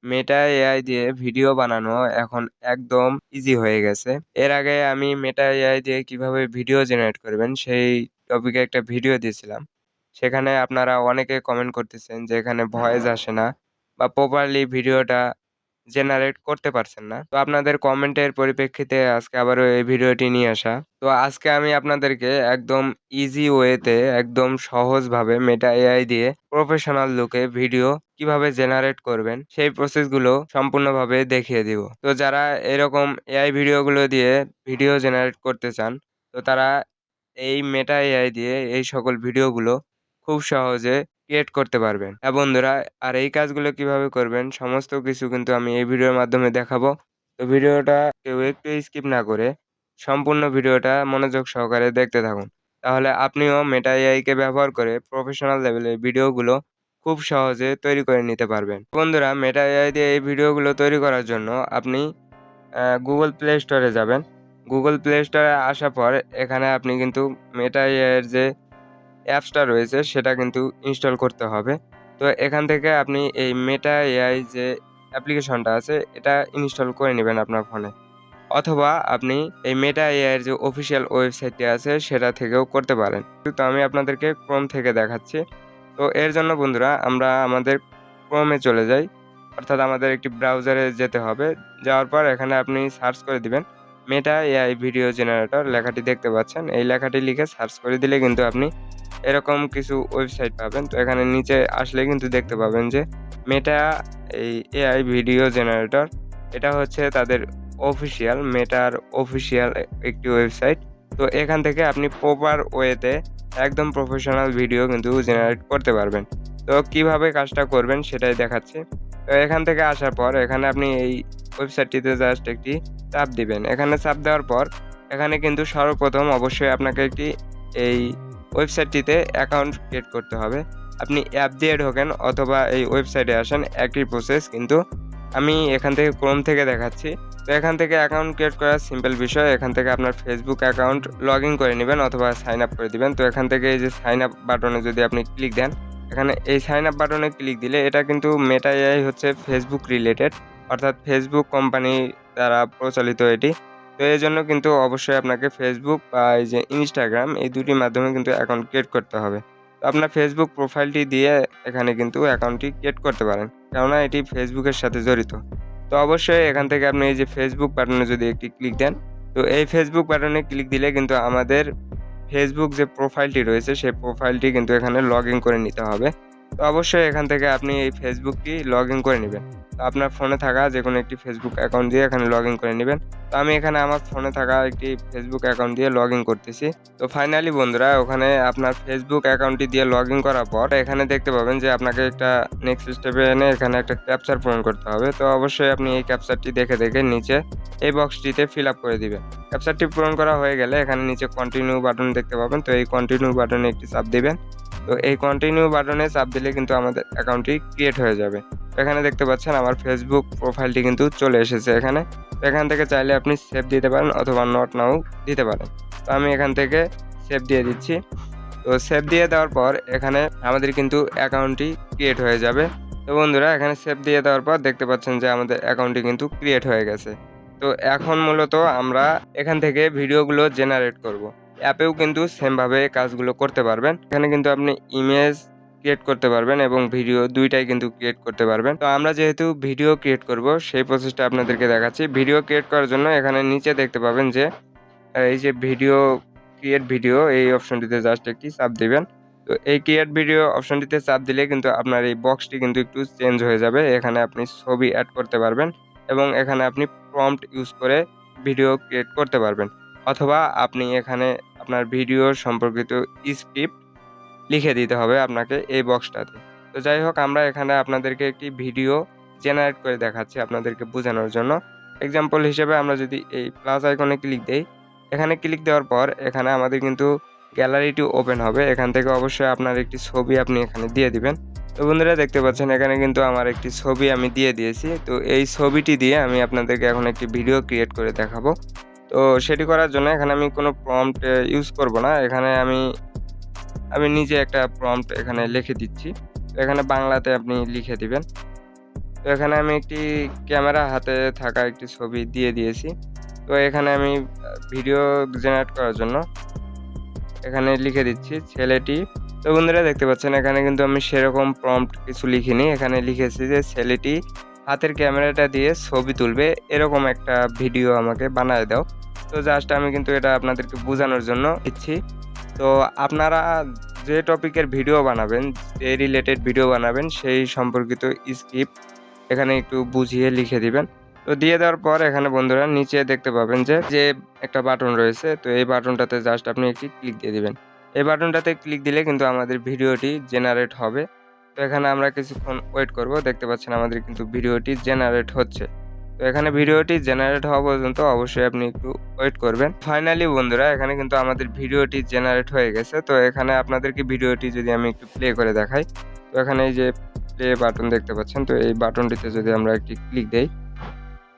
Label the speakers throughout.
Speaker 1: Meta AI দিয়ে video বানানো এখন একদম ইজি হয়ে গেছে। এর আগে আমি মেটা এআই দিয়ে কিভাবে ভিডিও জেনারেট করবেন সেই টপিকে একটা ভিডিও দিয়েছিলাম। সেখানে আপনারা অনেকে কমেন্ট করতেছেন যে এখানে ভয়েস আসে না বা প্রপারলি ভিডিওটা জেনারেট করতে পারছেন না। তো আপনাদের কমেন্টের পরিপ্রেক্ষিতে আজকে আবারও এই ভিডিওটি নিয়ে আসা। তো আজকে আমি আপনাদেরকে একদম ইজি ওয়েতে একদম সহজভাবে মেটা এআই দিয়ে প্রফেশনাল লুকে ভিডিও কিভাবে জেনারেট করবেন সেই প্রসেসগুলো সম্পূর্ণভাবে দেখিয়ে দিব। তো যারা এরকম এআই ভিডিওগুলো দিয়ে ভিডিও জেনারেট করতে চান, তো তারা এই মেটা এআই দিয়ে এই সকল ভিডিওগুলো খুব সহজে ক্রিয়েট করতে পারবেন। হ্যাঁ বন্ধুরা, আর এই কাজগুলো কিভাবে করবেন সমস্ত কিছু কিন্তু আমি এই ভিডিওর মাধ্যমে দেখাবো। তো ভিডিওটা কেউ একটু স্কিপ না করে সম্পূর্ণ ভিডিওটা মনোযোগ সহকারে দেখতে থাকুন। তাহলে আপনিও মেটা এআই কে ব্যবহার করে প্রফেশনাল লেভেলের ভিডিওগুলো খুব সহজে তৈরি করে নিতে পারবেন। বন্ধুরা, মেটা এআই দিয়ে এই ভিডিওগুলো তৈরি করার জন্য আপনি Google Play Store এ যাবেন। Google Play Store এ আসার পর এখানে আপনি কিন্তু মেটা এআই এর যে অ্যাপসটা রয়েছে সেটা কিন্তু ইনস্টল করতে হবে। তো এখান থেকে আপনি এই মেটা এআই যে অ্যাপ্লিকেশনটা আছে এটা ইনস্টল করে নিবেন আপনার ফোনে। অথবা আপনি এই মেটা এআই এর যে অফিসিয়াল ওয়েবসাইটটি আছে সেটা থেকেও করতে পারেন। তো আমি আপনাদেরকে Chrome থেকে দেখাচ্ছি। তো এর জন্য বন্ধুরা আমরা আমাদের Chrome এ চলে যাই। অর্থাৎ আমাদের একটি ব্রাউজারে যেতে হবে। যাওয়ার পর এখানে আপনি সার্চ করে দিবেন মেটা এআই ভিডিও জেনারেটর লেখাটি দেখতে পাচ্ছেন। এই লেখাটি লিখে সার্চ করে দিলে কিন্তু আপনি এরকম কিছু ওয়েবসাইট পাবেন। তো এখানে নিচে আসলে কিন্তু দেখতে পাবেন যে মেটা এই এআই ভিডিও জেনারেটর এটা হচ্ছে তাদের অফিসিয়াল মেটার অফিসিয়াল একটি ওয়েবসাইট। তো এখান থেকে আপনি প্রপার ওয়েতে একদম প্রফেশনাল ভিডিও কিন্তু জেনারেট করতে পারবেন। তো কিভাবে কাজটা করবেন সেটাই দেখাচ্ছি। তো এখান থেকে আসার পর এখানে আপনি এই ওয়েবসাইটটিতে জাস্ট একটি চাপ দিবেন। এখানে চাপ দেওয়ার পর এখানে কিন্তু সর্বপ্রথম অবশ্যই আপনাকে একটি এই ওয়েবসাইটটিতে অ্যাকাউন্ট ক্রিয়েট করতে হবে। আপনি অ্যাপ দিয়ে ঢোকেন অথবা এই ওয়েবসাইটে আসেন, একই প্রসেস। কিন্তু আমি এখান থেকে Chrome থেকে দেখাচ্ছি। তো এখান থেকে অ্যাকাউন্ট ক্রিয়েট করা সিম্পল বিষয়। এখান থেকে আপনার Facebook অ্যাকাউন্ট লগইন করে নিবেন অথবা সাইন আপ করে দিবেন। তো এখান থেকে এই যে সাইন আপ বাটনে যদি আপনি ক্লিক দেন, এখানে এই সাইন আপ বাটনে ক্লিক দিলে এটা কিন্তু মেটা এআই হচ্ছে Facebook রিলেটেড, অর্থাৎ Facebook কোম্পানি দ্বারা প্রচলিত এটি। তো এজন্য কিন্তু অবশ্যই আপনাকে Facebook বা এই যে Instagram এই দুটির মাধ্যমে কিন্তু অ্যাকাউন্ট ক্রিয়েট করতে হবে। তো আপনার Facebook প্রোফাইলটি দিয়ে এখানে কিন্তু অ্যাকাউন্টটি ক্রিয়েট করতে পারেন। কেননা এটি Facebook এর সাথে জড়িত। তো অবশ্যই এখান থেকে আপনি এই যে Facebook বাটনে যদি একটি ক্লিক দেন, তো এই Facebook বাটনে ক্লিক দিলে কিন্তু আমাদের Facebook যে প্রোফাইলটি রয়েছে সেই প্রোফাইলটি কিন্তু এখানে লগইন করে নিতে হবে। তো অবশ্যই এখান থেকে আপনি এই ফেসবুকটি লগইন করে নিবেন। তো আপনার ফোনে থাকা যেকোনো একটি ফেসবুক অ্যাকাউন্ট দিয়ে এখানে লগইন করে নিবেন। তো আমি এখানে আমার ফোনে থাকা একটি ফেসবুক অ্যাকাউন্ট দিয়ে লগইন করতেছি। তো ফাইনালি বন্ধুরা, ওখানে আপনার ফেসবুক অ্যাকাউন্টটি দিয়ে লগইন করার পর এখানে দেখতে পাবেন যে আপনাকে একটা নেক্সট স্টেপে এনে এখানে একটা ক্যাপচার পূরণ করতে হবে। তো অবশ্যই আপনি এই ক্যাপচারটি দেখে নিচে এই বক্সটিতে ফিল আপ করে দিবেন। ক্যাপচারটি পূরণ করা হয়ে গেলে এখানে নিচে কন্টিনিউ বাটন দেখতে পাবেন। তো এই কন্টিনিউ বাটনে একটি চাপ দিবেন। তো এই কন্টিনিউ বাটনে চাপ দিলে কিন্তু আমাদের অ্যাকাউন্টটি ক্রিয়েট হয়ে যাবে। এখানে দেখতে পাচ্ছেন আমার ফেসবুক প্রোফাইলটি কিন্তু চলে এসেছে এখানে। তো এখান থেকে চাইলে আপনি সেভ দিতে পারেন অথবা নট নাও দিতে পারেন। তো আমি এখান থেকে সেভ দিয়ে দিচ্ছি। তো সেভ দিয়ে দেওয়ার পর এখানে আমাদের কিন্তু অ্যাকাউন্টটি ক্রিয়েট হয়ে যাবে। তো বন্ধুরা, এখানে সেভ দিয়ে দেওয়ার পর দেখতে পাচ্ছেন যে আমাদের অ্যাকাউন্টটি কিন্তু ক্রিয়েট হয়ে গেছে। তো এখন মূলত আমরা এখান থেকে ভিডিওগুলো জেনারেট করব। অ্যাপেও কিন্তু সেমভাবে কাজগুলো করতে পারবেন। এখানে কিন্তু আপনি ইমেজ ক্রিয়েট করতে পারবেন এবং ভিডিও দুইটাই কিন্তু ক্রিয়েট করতে পারবেন। তো আমরা যেহেতু ভিডিও ক্রিয়েট করব সেই প্রসেসটা আপনাদেরকে দেখাচ্ছি। ভিডিও ক্রিয়েট করার জন্য এখানে নিচে দেখতে পাবেন যে এই যে ভিডিও ক্রিয়েট ভিডিও এই অপশনটিতে জাস্ট একটি চাপ দিবেন। তো এই ক্রিয়েট ভিডিও অপশনটিতে চাপ দিলে কিন্তু আপনার এই বক্সটি কিন্তু একটু চেঞ্জ হয়ে যাবে। এখানে আপনি ছবি অ্যাড করতে পারবেন এবং এখানে আপনি প্রম্পট ইউজ করে ভিডিও ক্রিয়েট করতে পারবেন। অথবা আপনি এখানে আপনার ভিডিও সম্পর্কিত স্ক্রিপ্ট লিখে দিতে হবে আপনাকে এই বক্সটাতে। তো যাই হোক, আমরা এখানে আপনাদেরকে একটি ভিডিও জেনারেট করে দেখাচ্ছি আপনাদেরকে বোঝানোর জন্য। এক্সাম্পল হিসেবে আমরা যদি এই প্লাস আইকনে ক্লিক দেই, এখানে ক্লিক দেওয়ার পর এখানে আমাদের কিন্তু গ্যালারিটি ওপেন হবে। এখান থেকে অবশ্যই আপনার একটি ছবি আপনি এখানে দিয়ে দিবেন। তো বন্ধুরা, দেখতে পাচ্ছেন এখানে কিন্তু আমার একটি ছবি আমি দিয়ে দিয়েছি। তো এই ছবিটি দিয়ে আমি আপনাদেরকে এখন একটি ভিডিও ক্রিয়েট করে দেখাবো। তো সেটি করার জন্য এখানে আমি কোনো প্রম্পট ইউজ করব না। এখানে আমি নিজে একটা প্রম্পট এখানে লিখে দিচ্ছি। তো এখানে বাংলাতে আপনি লিখে দিবেন। তো এখানে আমি একটি ক্যামেরা হাতে থাকা একটি ছবি দিয়ে দিয়েছি। তো এখানে আমি ভিডিও জেনারেট করার জন্য এখানে লিখে দিচ্ছি ছেলেটি। তো বন্ধুরা দেখতে পাচ্ছেন এখানে কিন্তু আমি সেরকম প্রম্পট কিছু লিখিনি। এখানে লিখেছি যে ছেলেটি হাতের ক্যামেরাটা দিয়ে ছবি তুলবে, এরকম একটা ভিডিও আমাকে বানায় দাও। তো জাস্ট আমি কিন্তু এটা আপনাদেরকে বোঝানোর জন্য দিচ্ছি। তো আপনারা যে টপিকের ভিডিও বানাবেন, যে রিলেটেড ভিডিও বানাবেন সেই সম্পর্কিত স্ক্রিপ্ট এখানে একটু বুঝিয়ে লিখে দিবেন। তো দিয়ে দেওয়ার পর এখানে বন্ধুরা নিচে দেখতে পাবেন যে একটা বাটন রয়েছে। তো এই বাটনটাতে জাস্ট আপনি একটি ক্লিক দিয়ে দিবেন। এই বাটনটাতে ক্লিক দিলে কিন্তু আমাদের ভিডিওটি জেনারেট হবে। তো এখানে আমরা কিছুক্ষণ ওয়েট করব। দেখতে পাচ্ছেন আমাদের কিন্তু ভিডিওটি জেনারেট হচ্ছে। তো এখানে ভিডিওটি জেনারেট হওয়া পর্যন্ত অবশ্যই আপনি একটু ওয়েট করবেন। ফাইনালি বন্ধুরা এখানে কিন্তু আমাদের ভিডিওটি জেনারেট হয়ে গেছে। তো এখানে আপনাদেরকে ভিডিওটি যদি আমি একটু প্লে করে দেখাই। তো এখানে এই যে প্লে বাটন দেখতে পাচ্ছেন। তো এই বাটনটিতে যদি আমরা একটি ক্লিক দেই,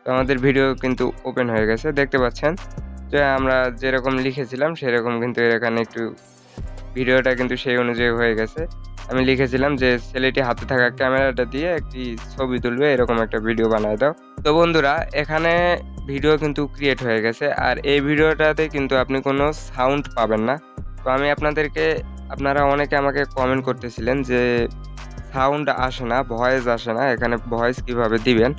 Speaker 1: তো আমাদের ভিডিও কিন্তু ওপেন হয়ে গেছে। দেখতে পাচ্ছেন যে আমরা যেরকম লিখেছিলাম সেরকম কিন্তু এখানে একটু ভিডিওটা কিন্তু সেই অনুযায়ী হয়ে গেছে। আমি লিখেছিলাম যে ছেলেটি হাতে থাকা ক্যামেরাটা দিয়ে একটি ছবি তুলবে, এরকম একটা ভিডিও বানায় দাও। তো বন্ধুরা এখানে ভিডিও কিন্তু ক্রিয়েট হয়ে গেছে। আর এই ভিডিওটাতে কিন্তু আপনি কোনো সাউন্ড পাবেন না। তো আমি আপনারা অনেকে আমাকে কমেন্ট করতেছিলেন যে সাউন্ড আসে না, ভয়েস আসে না। এখানে ভয়েস কিভাবে দিবেন?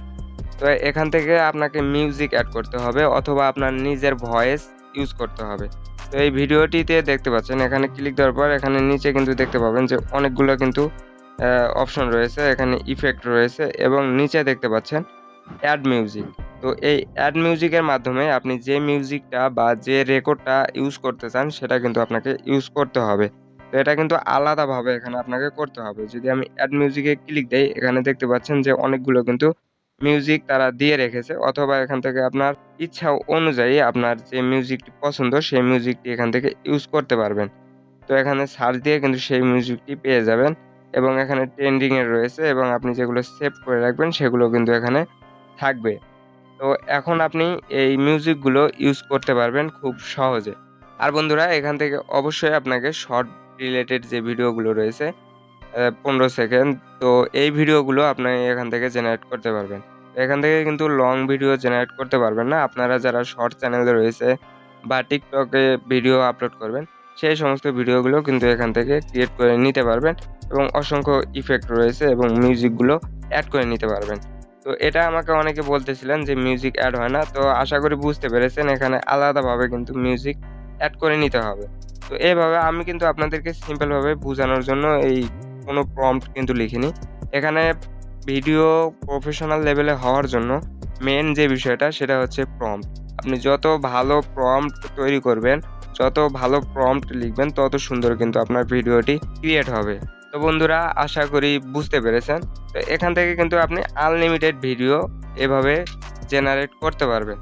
Speaker 1: তো এখান থেকে আপনাকে মিউজিক এড করতে হবে অথবা আপনার নিজের ভয়েস ইউজ করতে হবে। তো এই ভিডিওটিতে দেখতে পাচ্ছেন এখানে ক্লিক দেওয়ার পর এখানে নিচে কিন্তু দেখতে পাবেন যে অনেকগুলো কিন্তু অপশন রয়েছে। এখানে ইফেক্ট রয়েছে এবং নিচে দেখতে পাচ্ছেন অ্যাড মিউজিক। তো এই অ্যাড মিউজিকের মাধ্যমে আপনি যে মিউজিকটা বা যে রেকর্ডটা ইউজ করতে চান সেটা কিন্তু আপনাকে ইউজ করতে হবে। তো এটা কিন্তু আলাদাভাবে এখানে আপনাকে করতে হবে। যদি আমি অ্যাড মিউজিকে ক্লিক দেই, এখানে দেখতে পাচ্ছেন যে অনেকগুলো কিন্তু মিউজিক তারা দিয়ে রেখেছে অথবা এখান থেকে আপনার ইচ্ছা অনুযায়ী আপনার যে মিউজিকটি পছন্দ সেই মিউজিকটি এখান থেকে ইউজ করতে পারবেন। তো এখানে সার্চ দিয়ে কিন্তু সেই মিউজিকটি পেয়ে যাবেন এবং এখানে ট্রেন্ডিং এ রয়েছে এবং আপনি যেগুলো সেভ করে রাখবেন সেগুলো কিন্তু এখানে থাকবে। তো এখন আপনি এই মিউজিকগুলো ইউজ করতে পারবেন খুব সহজে। আর বন্ধুরা এখান থেকে অবশ্যই আপনাকে শর্ট রিলেটেড যে ভিডিওগুলো রয়েছে ১৫ সেকেন্ড, তো এই ভিডিওগুলো আপনি এখান থেকে জেনারেট করতে পারবেন। এখান থেকে কিন্তু লং ভিডিও জেনারেট করতে পারবেন না। আপনারা যারা শর্ট চ্যানেলে রয়েছে বা TikTok এ ভিডিও আপলোড করবেন, সেই সমস্ত ভিডিওগুলো কিন্তু এখান থেকে ক্রিয়েট করে নিতে পারবেন এবং অসংখ্য ইফেক্ট রয়েছে এবং মিউজিকগুলো এড করে নিতে পারবেন। তো এটা আমাকে অনেকে বলতেছিলেন যে মিউজিক এড হয় না। তো আশা করি বুঝতে পেরেছেন এখানে আলাদাভাবে কিন্তু মিউজিক এড করে নিতে হবে। তো এভাবে আমি কিন্তু আপনাদেরকে সিম্পল ভাবে বুঝানোর জন্য এই কোনো প্রম্পট কিন্তু লিখিনি। এখানে ভিডিও প্রফেশনাল লেভেলে হওয়ার জন্য মেইন যে বিষয়টা সেটা হচ্ছে প্রম্পট। আপনি যত ভালো প্রম্পট তৈরি করবেন, যত ভালো প্রম্পট লিখবেন তত সুন্দর কিন্তু আপনার ভিডিওটি ক্রিয়েট হবে। তো বন্ধুরা আশা করি বুঝতে পেরেছেন। তো এখান থেকে কিন্তু আপনি আনলিমিটেড ভিডিও এভাবে জেনারেট করতে পারবেন।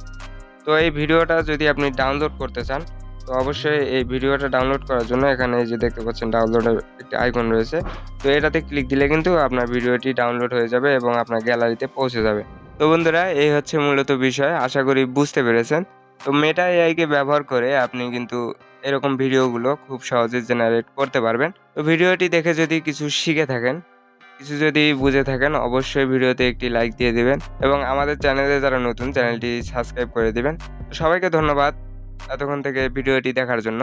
Speaker 1: তো এই ভিডিওটা যদি আপনি ডাউনলোড করতে চান, তো অবশ্যই এই ভিডিওটা ডাউনলোড করার জন্য এখানে এই যে দেখতে পাচ্ছেন ডাউনলোডের একটি আইকন রয়েছে। তো এটাতে ক্লিক দিলে কিন্তু আপনার ভিডিওটি ডাউনলোড হয়ে যাবে এবং আপনার গ্যালারিতে পৌঁছে যাবে। তো বন্ধুরা এই হচ্ছে মূলত বিষয়। আশা করি বুঝতে পেরেছেন। তো মেটা এআই কে ব্যবহার করে আপনি কিন্তু এরকম ভিডিওগুলো খুব সহজে জেনারেট করতে পারবেন। তো ভিডিওটি দেখে যদি কিছু শিখে থাকেন, কিছু যদি বুঝে থাকেন অবশ্যই ভিডিওতে একটি লাইক দিয়ে দিবেন এবং আমাদের চ্যানেলে যারা নতুন চ্যানেলটি সাবস্ক্রাইব করে দিবেন। তো সবাইকে ধন্যবাদ এতক্ষণ থেকে ভিডিওটি দেখার জন্য।